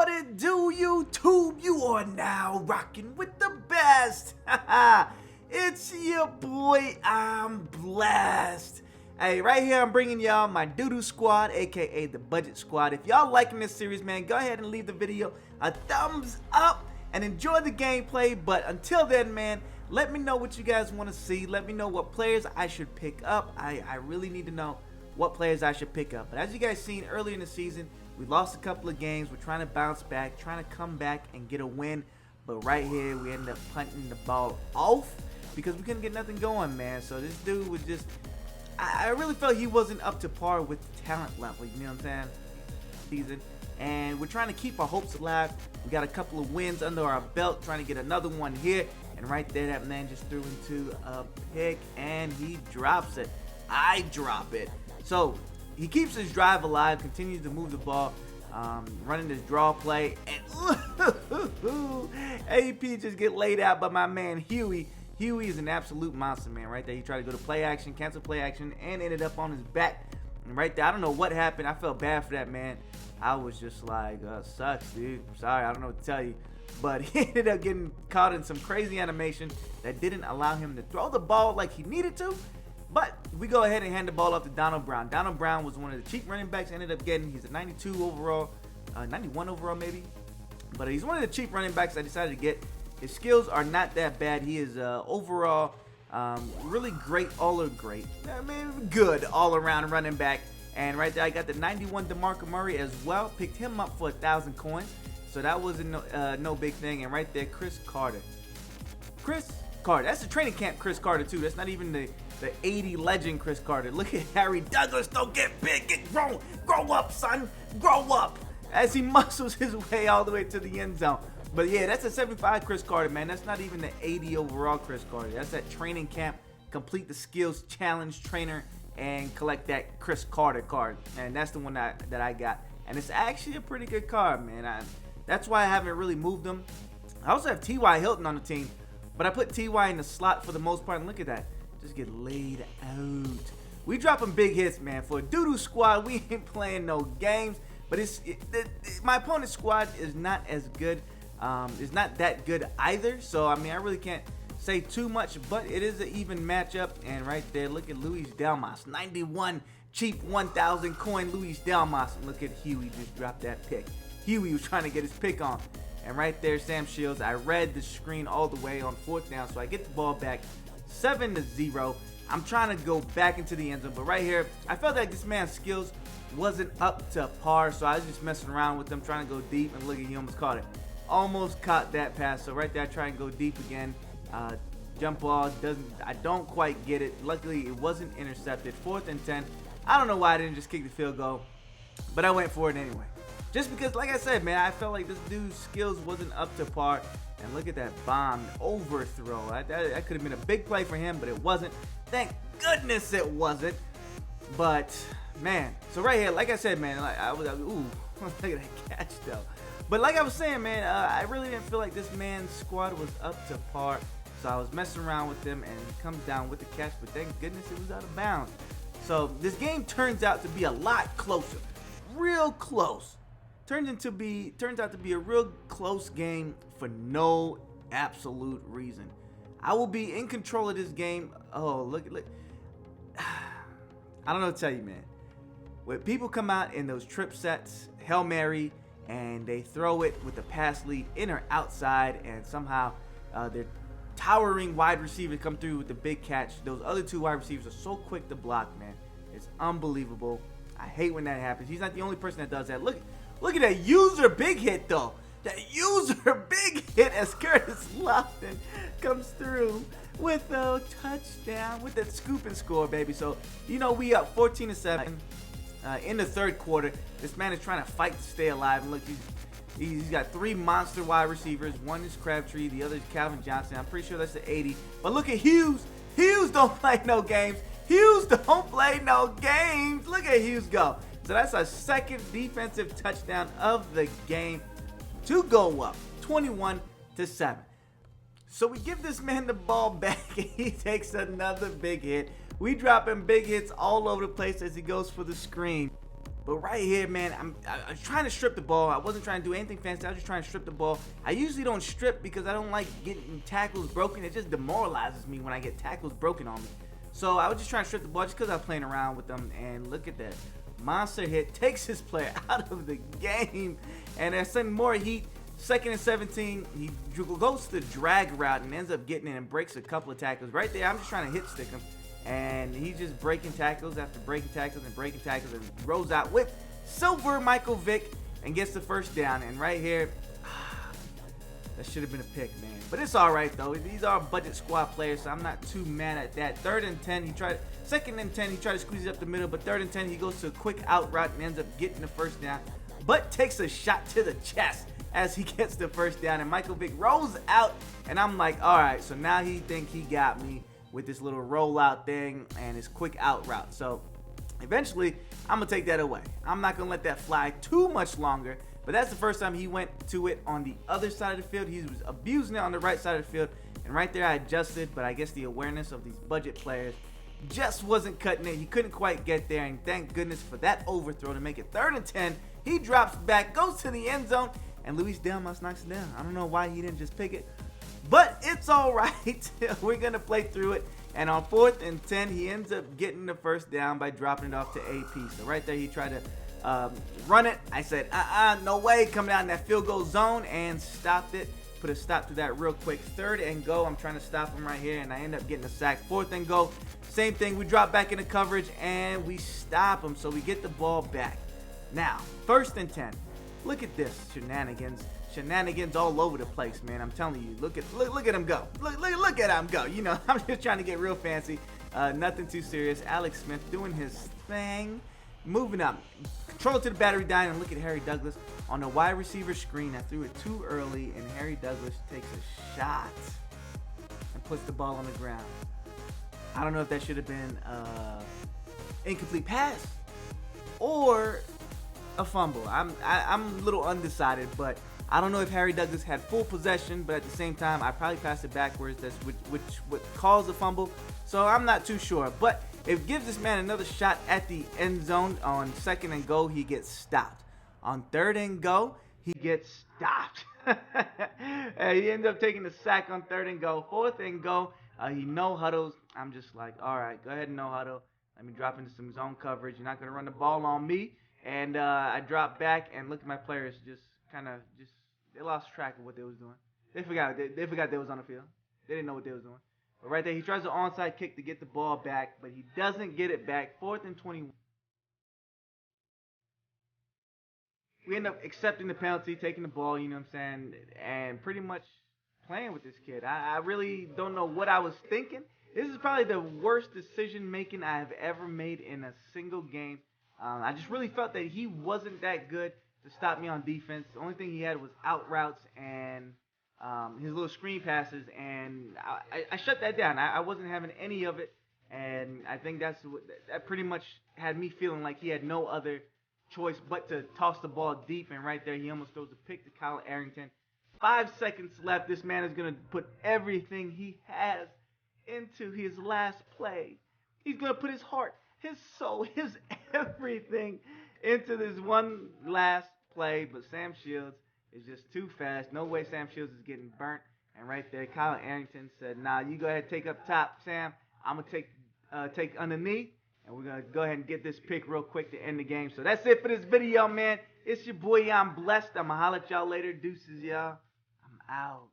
What it do, YouTube? You are now rocking with the best. It's your boy, I'm blessed. Hey, right here I'm bringing y'all my Doo Doo squad, aka the budget squad. If y'all liking this series, man, go ahead and leave the video a thumbs up and enjoy the gameplay. But until then, man, let me know what you guys want to see. Let me know what players I should pick up. I really need to know what players I should pick up. But as you guys seen earlier in the season, we lost a couple of games. We're trying to bounce back, trying to come back and get a win. But right here, we ended up punting the ball off because we couldn't get nothing going, man. So this dude was just, I really felt he wasn't up to par with the talent level, you know what I'm saying? Season. And we're trying to keep our hopes alive. We got a couple of wins under our belt, trying to get another one here. And right there, that man just threw into a pick and he drops it. I drop it. So he keeps his drive alive, continues to move the ball, running this draw play, and AP just get laid out by my man Huey. Huey is an absolute monster, man. Right there, he tried to go to play action, cancel play action, and ended up on his back. And right there, I don't know what happened. I felt bad for that man. I was just like, sucks, dude. Sorry, I don't know what to tell you. But he ended up getting caught in some crazy animation that didn't allow him to throw the ball like he needed to. But we go ahead and hand the ball off to Donald Brown. Donald Brown was one of the cheap running backs. Ended up getting, he's a 92 overall, 91 overall maybe. But he's one of the cheap running backs I decided to get. His skills are not that bad. He is overall really great, good all-around running back. And right there, I got the 91 DeMarco Murray as well. Picked him up for 1,000 coins. So that wasn't no big thing. And right there, Chris Carter. That's the training camp Chris Carter too. That's not even the 80 legend Chris Carter. Look at Harry Douglas. Don't get big, get grown. Grow up, son. Grow up. As he muscles his way all the way to the end zone. But yeah, that's a 75 Chris Carter, man. That's not even the 80 overall Chris Carter. That's that training camp, complete the skills challenge trainer, and collect that Chris Carter card. And that's the one that I got. And it's actually a pretty good card, man. That's why I haven't really moved them. I also have T.Y. Hilton on the team. But I put T.Y. in the slot for the most part. And look at that. Just get laid out. We dropping big hits, man. For a Doo Doo squad, we ain't playing no games. But my opponent's squad is not as good. It's not that good either. So, I mean, I really can't say too much. But it is an even matchup. And right there, look at Luis Delmas. 91 cheap 1,000 coin Luis Delmas. And look at Huey just dropped that pick. Huey was trying to get his pick on. And right there, Sam Shields. I read the screen all the way on 4th down. So I get the ball back 7-0. I'm trying to go back into the end zone. But right here, I felt like this man's skills wasn't up to par. So I was just messing around with them, trying to go deep. And look at, he almost caught it. Almost caught that pass. So right there, I try and go deep again. Jump ball I don't quite get it. Luckily, it wasn't intercepted. 4th and 10. I don't know why I didn't just kick the field goal. But I went for it anyway. Just because, like I said, man, I felt like this dude's skills wasn't up to par. And look at that bomb overthrow. That could have been a big play for him, but it wasn't. Thank goodness it wasn't. But, man, so right here, like I said, man, ooh, look at that catch, though. But like I was saying, man, I really didn't feel like this man's squad was up to par. So I was messing around with them, and he comes down with the catch. But thank goodness it was out of bounds. So this game turns out to be a lot closer. Real close. Turns out to be a real close game for no absolute reason. I will be in control of this game. Oh, look. I don't know what to tell you, man. When people come out in those trip sets, Hail Mary, and they throw it with the pass lead in or outside, and somehow their towering wide receiver come through with the big catch. Those other two wide receivers are so quick to block, man. It's unbelievable. I hate when that happens. He's not the only person that does that. Look at that user big hit, though. That user big hit as Curtis Lofton comes through with a touchdown, with that scoop and score, baby. So, you know, we up 14-7 in the 3rd quarter. This man is trying to fight to stay alive. And look, he's got 3 monster wide receivers. One is Crabtree. The other is Calvin Johnson. I'm pretty sure that's the 80. But look at Hughes. Hughes don't play no games. Hughes don't play no games. Look at Hughes go. So that's our 2nd defensive touchdown of the game to go up 21-7. So we give this man the ball back and he takes another big hit. We drop him big hits all over the place as he goes for the screen. But right here, man, I was trying to strip the ball. I wasn't trying to do anything fancy. I was just trying to strip the ball. I usually don't strip because I don't like getting tackles broken. It just demoralizes me when I get tackles broken on me. So I was just trying to strip the ball just because I was playing around with them. And look at that. Monster hit takes his player out of the game. And they're sending more heat. 2nd and 17. He goes to the drag route and ends up getting it and breaks a couple of tackles. Right there, I'm just trying to hit stick him. And he's just breaking tackles after breaking tackles and breaking tackles and rolls out with Silver Michael Vick and gets the first down. And right here, that should have been a pick, man. But it's all right, though. These are budget squad players, so I'm not too mad at that. 3rd and 10, he tried. 2nd and 10, he tried to squeeze it up the middle. But 3rd and 10, he goes to a quick out route and ends up getting the first down. But takes a shot to the chest as he gets the first down. And Michael Vick rolls out. And I'm like, all right, so now he think he got me with this little rollout thing and his quick out route. So eventually, I'm going to take that away. I'm not going to let that fly too much longer. But that's the first time he went to it on the other side of the field. He was abusing it on the right side of the field. And right there, I adjusted. But I guess the awareness of these budget players just wasn't cutting it. He couldn't quite get there. And thank goodness for that overthrow to make it 3rd and 10. He drops back, goes to the end zone. And Luis Delmas knocks it down. I don't know why he didn't just pick it. But it's all right. We're going to play through it. And on 4th and 10, he ends up getting the first down by dropping it off to AP. So right there, he tried to run it. I said, no way. Coming out in that field goal zone and stopped it. Put a stop to that real quick. 3rd and go. I'm trying to stop him right here, and I end up getting a sack. 4th and go. Same thing. We drop back into coverage, and we stop him. So we get the ball back. Now, 1st and 10. Look at this shenanigans all over the place, man. I'm telling you. Look at him go. Look at him go. You know, I'm just trying to get real fancy. Nothing too serious. Alex Smith doing his thing. Moving up. Control to the battery down, and look at Harry Douglas on the wide receiver screen. I threw it too early, and Harry Douglas takes a shot and puts the ball on the ground. I don't know if that should have been incomplete pass or a fumble. I'm a little undecided, but I don't know if Harry Douglas had full possession, but at the same time, I probably passed it backwards, which would cause a fumble. So I'm not too sure, but it gives this man another shot at the end zone. On 2nd and go, he gets stopped. On 3rd and go, he gets stopped. He ends up taking the sack on 3rd and go. 4th and go, he no huddles. I'm just like, all right, go ahead and no huddle. Let me drop into some zone coverage. You're not going to run the ball on me. And I dropped back and look at my players they lost track of what they was doing. They forgot they was on the field. They didn't know what they was doing. But right there, he tries an onside kick to get the ball back, but he doesn't get it back. 4th and 21. We end up accepting the penalty, taking the ball, you know what I'm saying, and pretty much playing with this kid. I really don't know what I was thinking. This is probably the worst decision making I have ever made in a single game. I just really felt that he wasn't that good to stop me on defense. The only thing he had was out routes and his little screen passes, and I shut that down. I wasn't having any of it, and I think that pretty much had me feeling like he had no other choice but to toss the ball deep, and right there he almost throws a pick to Kyle Arrington. 5 seconds left. This man is going to put everything he has into his last play. He's going to put his heart, his soul, his everything into this one last play, but Sam Shields is just too fast. No way Sam Shields is getting burnt. And right there, Kyle Arrington said, nah, you go ahead and take up top, Sam. I'm going to take underneath, and we're going to go ahead and get this pick real quick to end the game. So that's it for this video, man. It's your boy, I'm blessed. I'm going to holler at y'all later. Deuces, y'all. I'm out.